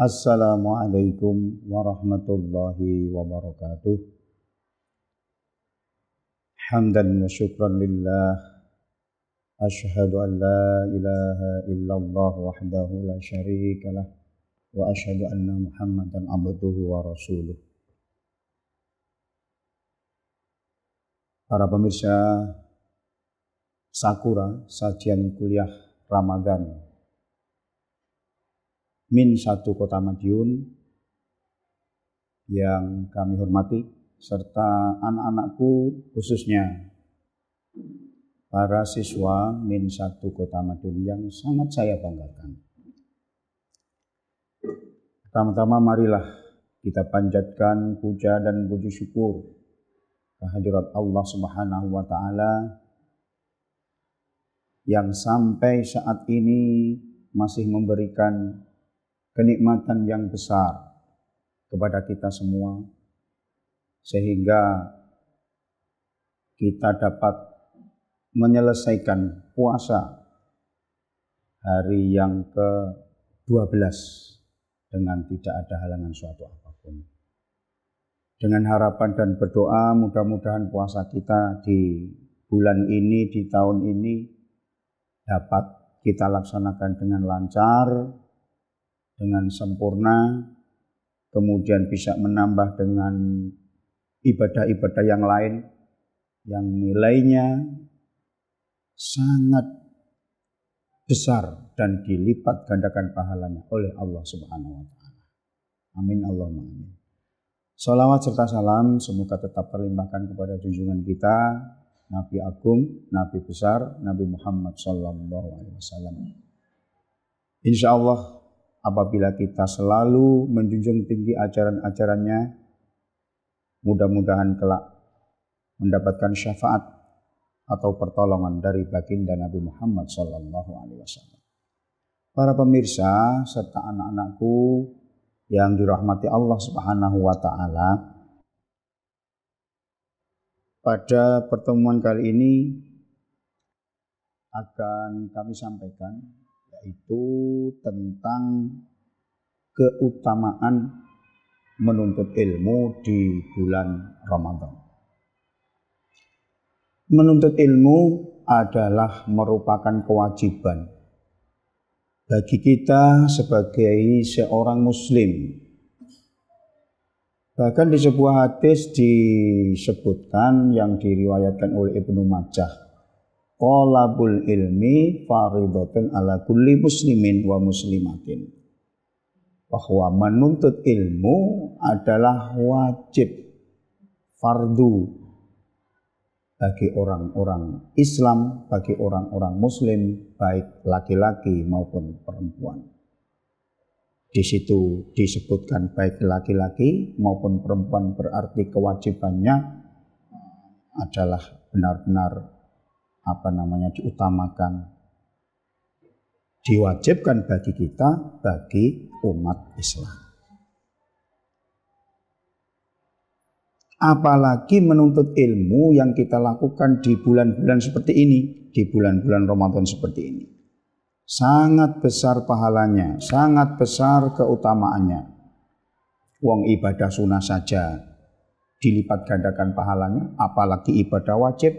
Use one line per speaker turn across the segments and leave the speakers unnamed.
Assalamualaikum warahmatullahi wabarakatuh. Hamdan wa syukran lillah. Asyhadu an la ilaha illallah wahdahu la syarika lah. Wa asyhadu anna Muhammadan abduhu wa rasuluh. Para pemirsa Sakura, sajian kuliah Ramadan Min 1 Kota Madiun yang kami hormati, serta anak-anakku khususnya para siswa Min 1 Kota Madiun yang sangat saya banggakan. Pertama-tama marilah kita panjatkan puja dan puji syukur kehadirat Allah Subhanahu wa Ta'ala yang sampai saat ini masih memberikan kenikmatan yang besar kepada kita semua, sehingga kita dapat menyelesaikan puasa hari yang ke-12 dengan tidak ada halangan suatu apapun. Dengan harapan dan berdoa mudah-mudahan puasa kita di bulan ini, di tahun ini dapat kita laksanakan dengan lancar, dengan sempurna, kemudian bisa menambah dengan ibadah-ibadah yang lain yang nilainya sangat besar dan dilipat gandakan pahalanya oleh Allah Subhanahu wa Ta'ala. Amin Allahumma amin. Shalawat serta salam semoga tetap terlimpahkan kepada junjungan kita, Nabi Agung, Nabi besar, Nabi Muhammad sallallahu alaihi wasallam. Insyaallah apabila kita selalu menjunjung tinggi ajaran-ajarannya, mudah-mudahan kelak mendapatkan syafaat atau pertolongan dari baginda Nabi Muhammad SAW. Para pemirsa serta anak-anakku yang dirahmati Allah Subhanahu wa Ta'ala, pada pertemuan kali ini akan kami sampaikan yaitu tentang keutamaan menuntut ilmu di bulan Ramadan. Menuntut ilmu adalah merupakan kewajiban bagi kita sebagai seorang muslim. Bahkan di sebuah hadis disebutkan yang diriwayatkan oleh Ibnu Majah, Thalabul ilmi faridatun ala kulli muslimin wa muslimatin. Bahwa menuntut ilmu adalah wajib, fardu bagi orang-orang Islam, bagi orang-orang muslim, baik laki-laki maupun perempuan. Di situ disebutkan baik laki-laki maupun perempuan, berarti kewajibannya adalah benar-benar diutamakan, diwajibkan bagi kita, bagi umat Islam. Apalagi menuntut ilmu yang kita lakukan di bulan-bulan seperti ini, di bulan-bulan Ramadan seperti ini. Sangat besar pahalanya, sangat besar keutamaannya. Wong ibadah sunnah saja dilipat gandakan pahalanya, apalagi ibadah wajib.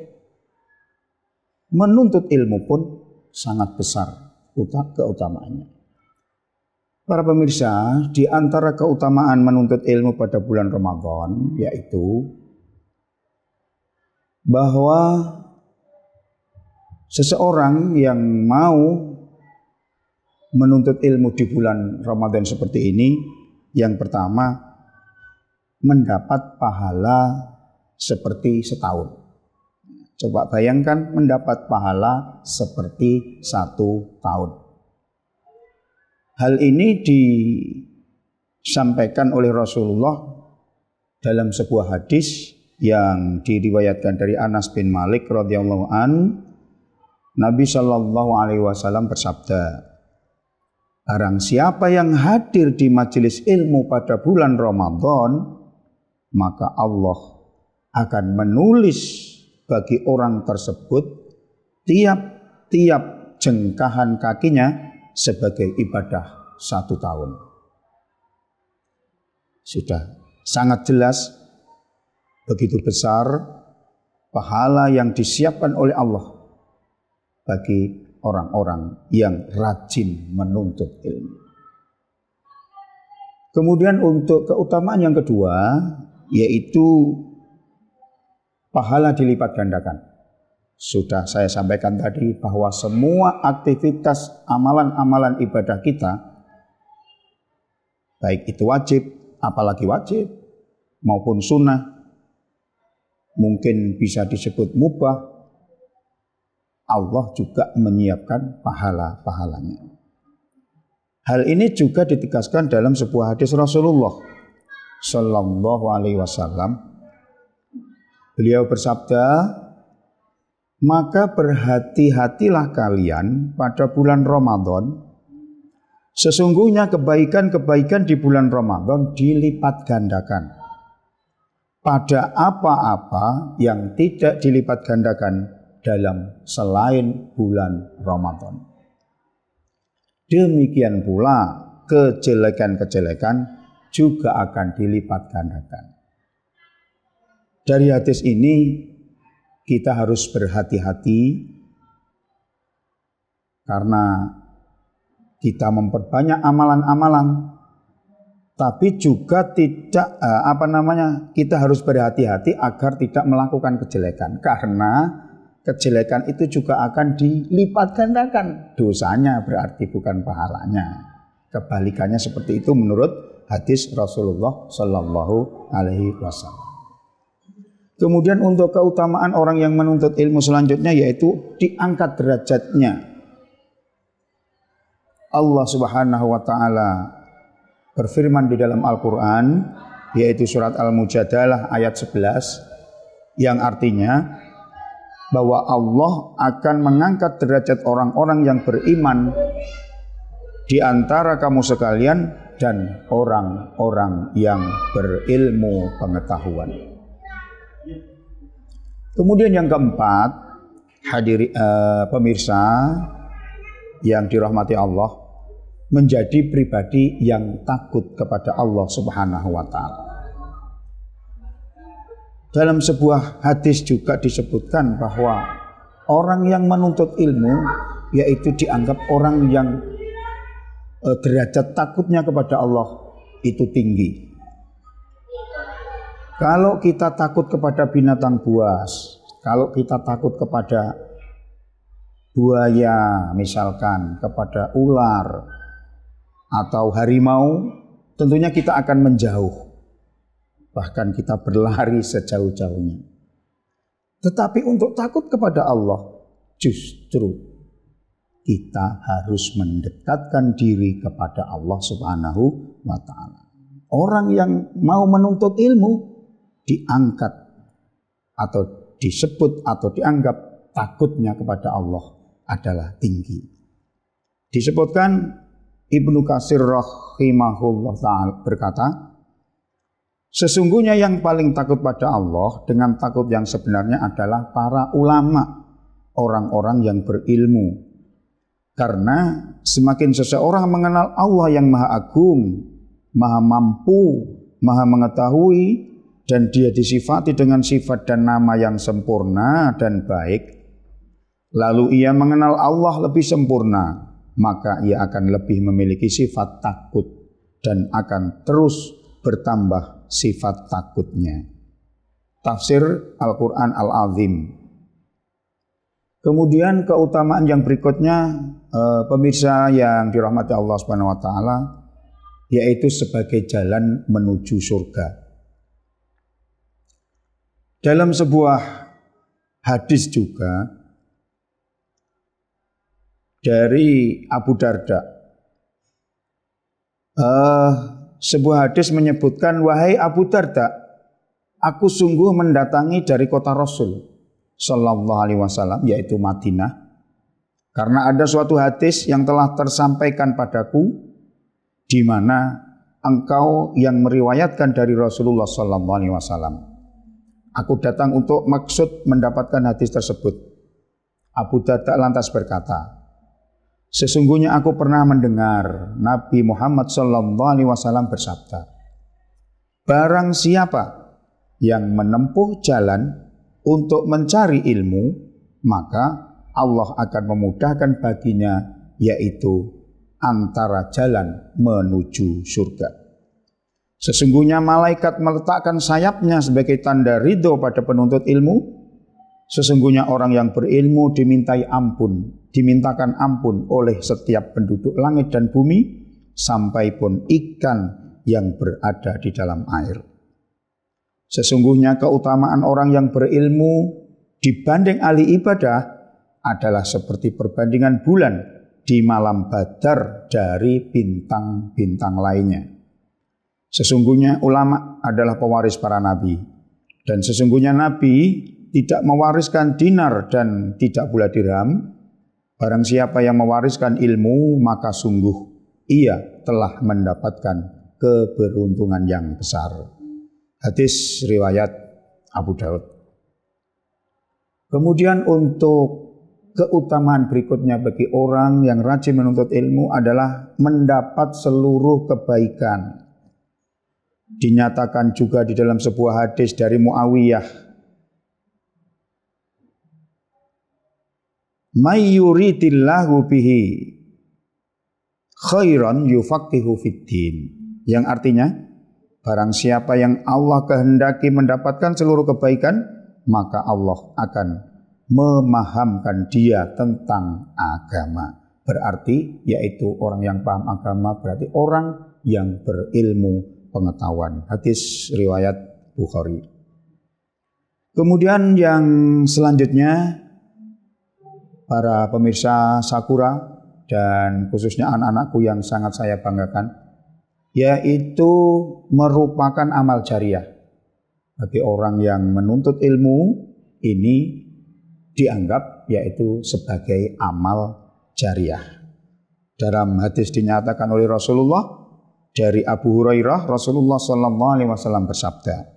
Menuntut ilmu pun sangat besar keutamaannya. Para pemirsa, di antara keutamaan menuntut ilmu pada bulan Ramadan yaitu bahwa seseorang yang mau menuntut ilmu di bulan Ramadan seperti ini, yang pertama mendapat pahala seperti setahun. Coba bayangkan mendapat pahala seperti 1 tahun. Hal ini disampaikan oleh Rasulullah dalam sebuah hadis yang diriwayatkan dari Anas bin Malik radhiyallahu an. Nabi Shallallahu alaihi wasallam bersabda, barang siapa yang hadir di majelis ilmu pada bulan Ramadan, maka Allah akan menulis bagi orang tersebut tiap-tiap jengkahan kakinya sebagai ibadah 1 tahun. Sudah sangat jelas begitu besar pahala yang disiapkan oleh Allah bagi orang-orang yang rajin menuntut ilmu. Kemudian untuk keutamaan yang kedua, yaitu pahala dilipat gandakan. Sudah saya sampaikan tadi bahwa semua aktivitas amalan-amalan ibadah kita, baik itu wajib, apalagi wajib, maupun sunnah, mungkin bisa disebut mubah, Allah juga menyiapkan pahala-pahalanya. Hal ini juga ditegaskan dalam sebuah hadis Rasulullah Sallallahu Alaihi Wasallam. Beliau bersabda, maka berhati-hatilah kalian pada bulan Ramadan. Sesungguhnya kebaikan-kebaikan di bulan Ramadan dilipat gandakan. Pada apa-apa yang tidak dilipat gandakan dalam selain bulan Ramadan. Demikian pula kejelekan-kejelekan juga akan dilipat gandakan. Dari hadis ini kita harus berhati-hati karena kita memperbanyak amalan-amalan, tapi juga tidak kita harus berhati-hati agar tidak melakukan kejelekan, karena kejelekan itu juga akan dilipat gandakan dosanya, berarti bukan pahalanya. Kebalikannya seperti itu menurut hadis Rasulullah Sallallahu Alaihi Wasallam. Kemudian untuk keutamaan orang yang menuntut ilmu selanjutnya, yaitu diangkat derajatnya. Allah Subhanahu wa taala berfirman di dalam Al-Qur'an, yaitu surat Al-Mujadalah ayat 11, yang artinya bahwa Allah akan mengangkat derajat orang-orang yang beriman di antara kamu sekalian dan orang-orang yang berilmu pengetahuan. Kemudian yang keempat, pemirsa yang dirahmati Allah, menjadi pribadi yang takut kepada Allah Subhanahu wa taala. Dalam sebuah hadis juga disebutkan bahwa orang yang menuntut ilmu yaitu dianggap orang yang derajat takutnya kepada Allah itu tinggi. Kalau kita takut kepada binatang buas, kalau kita takut kepada buaya misalkan, kepada ular atau harimau, tentunya kita akan menjauh. Bahkan kita berlari sejauh-jauhnya. Tetapi untuk takut kepada Allah, justru kita harus mendekatkan diri kepada Allah Subhanahu wa taala. Orang yang mau menuntut ilmu diangkat atau disebut atau dianggap takutnya kepada Allah adalah tinggi. Disebutkan Ibnu Katsir rahimahullah ta'ala berkata, sesungguhnya yang paling takut pada Allah dengan takut yang sebenarnya adalah para ulama, orang-orang yang berilmu. Karena semakin seseorang mengenal Allah yang maha agung, maha mampu, maha mengetahui, dan dia disifati dengan sifat dan nama yang sempurna dan baik, lalu ia mengenal Allah lebih sempurna, maka ia akan lebih memiliki sifat takut dan akan terus bertambah sifat takutnya. Tafsir Al-Quran Al-Azim. Kemudian keutamaan yang berikutnya, pemirsa yang dirahmati Allah Subhanahu wa taala, yaitu sebagai jalan menuju surga. Dalam sebuah hadis juga dari Abu Darda, sebuah hadis menyebutkan, wahai Abu Darda, aku sungguh mendatangi dari kota Rasul Sallallahu Alaihi Wasallam, yaitu Madinah, karena ada suatu hadis yang telah tersampaikan padaku, di mana engkau yang meriwayatkan dari Rasulullah Sallallahu Alaihi Wasallam. Aku datang untuk maksud mendapatkan hadis tersebut. Abu Darda lantas berkata, sesungguhnya aku pernah mendengar Nabi Muhammad Sallallahu Alaihi Wasallam bersabda, Barang siapa yang menempuh jalan untuk mencari ilmu, maka Allah akan memudahkan baginya, yaitu antara jalan menuju surga. Sesungguhnya malaikat meletakkan sayapnya sebagai tanda ridho pada penuntut ilmu. Sesungguhnya orang yang berilmu dimintakan ampun oleh setiap penduduk langit dan bumi, sampai pun ikan yang berada di dalam air. Sesungguhnya keutamaan orang yang berilmu dibanding ahli ibadah adalah seperti perbandingan bulan di malam badar dari bintang-bintang lainnya. Sesungguhnya ulama adalah pewaris para nabi, dan sesungguhnya nabi tidak mewariskan dinar dan tidak pula dirham. Barang siapa yang mewariskan ilmu, maka sungguh ia telah mendapatkan keberuntungan yang besar. Hadis riwayat Abu Daud. Kemudian untuk keutamaan berikutnya bagi orang yang rajin menuntut ilmu adalah mendapat seluruh kebaikan. Dinyatakan juga di dalam sebuah hadis dari Muawiyah, may yuridillahu bihi khairan yufaqihu fiddin, yang artinya barang siapa yang Allah kehendaki mendapatkan seluruh kebaikan, maka Allah akan memahamkan dia tentang agama. Berarti yaitu orang yang paham agama, berarti orang yang berilmu pengetahuan. Hadis riwayat Bukhari. Kemudian yang selanjutnya, para pemirsa Sakura dan khususnya anak-anakku yang sangat saya banggakan, yaitu merupakan amal jariah. Bagi orang yang menuntut ilmu, ini dianggap yaitu sebagai amal jariah. Dalam hadis dinyatakan oleh Rasulullah dari Abu Hurairah, Rasulullah SAW bersabda,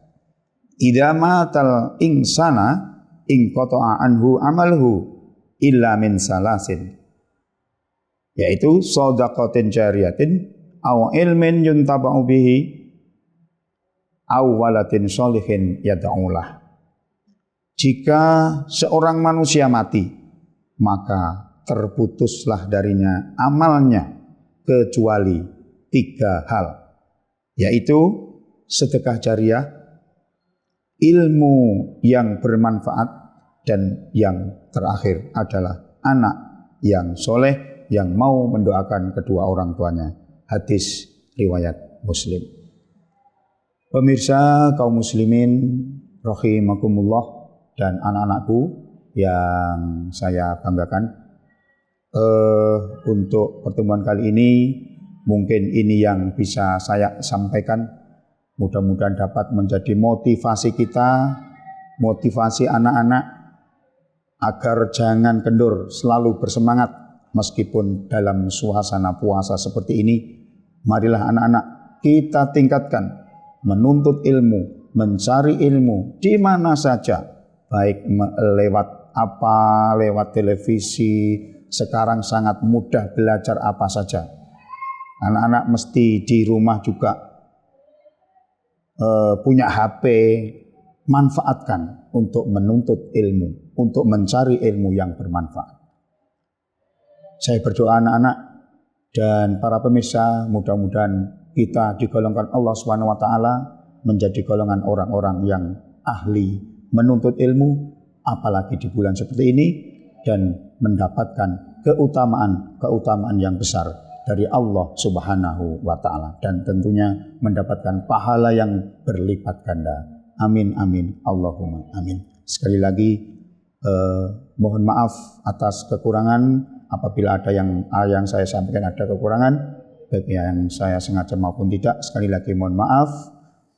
idza matal insana inqata'a anhu amalhu illa min salasin, yaitu shadaqatin jariyatin aw ilmin yuntaba'u bihi aw waladin sholihin yad'ulah. Jika seorang manusia mati, maka terputuslah darinya amalnya kecuali 3 hal, yaitu sedekah jariah, ilmu yang bermanfaat, dan yang terakhir adalah anak yang soleh yang mau mendoakan kedua orang tuanya. Hadis riwayat Muslim. Pemirsa kaum muslimin rahimakumullah dan anak-anakku yang saya banggakan, untuk pertemuan kali ini mungkin ini yang bisa saya sampaikan. Mudah-mudahan dapat menjadi motivasi kita, motivasi anak-anak, agar jangan kendur, selalu bersemangat meskipun dalam suasana puasa seperti ini. Marilah anak-anak kita tingkatkan menuntut ilmu, mencari ilmu di mana saja, baik lewat televisi. Sekarang sangat mudah belajar apa saja. Anak-anak mesti di rumah juga punya HP. Manfaatkan untuk menuntut ilmu, untuk mencari ilmu yang bermanfaat. Saya berdoa anak-anak dan para pemirsa, mudah-mudahan kita digolongkan Allah SWT menjadi golongan orang-orang yang ahli menuntut ilmu, apalagi di bulan seperti ini, dan mendapatkan keutamaan yang besar dari Allah Subhanahu wa Ta'ala, dan tentunya mendapatkan pahala yang berlipat ganda. Amin, amin, Allahumma amin. Sekali lagi mohon maaf atas kekurangan. Apabila ada yang saya sampaikan ada kekurangan, baik yang saya sengaja maupun tidak, sekali lagi mohon maaf.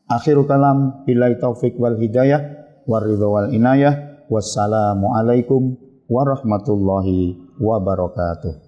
Akhirul kalam, billahi taufik wal hidayah, waridho wal inayah. Wassalamualaikum warahmatullahi wabarakatuh.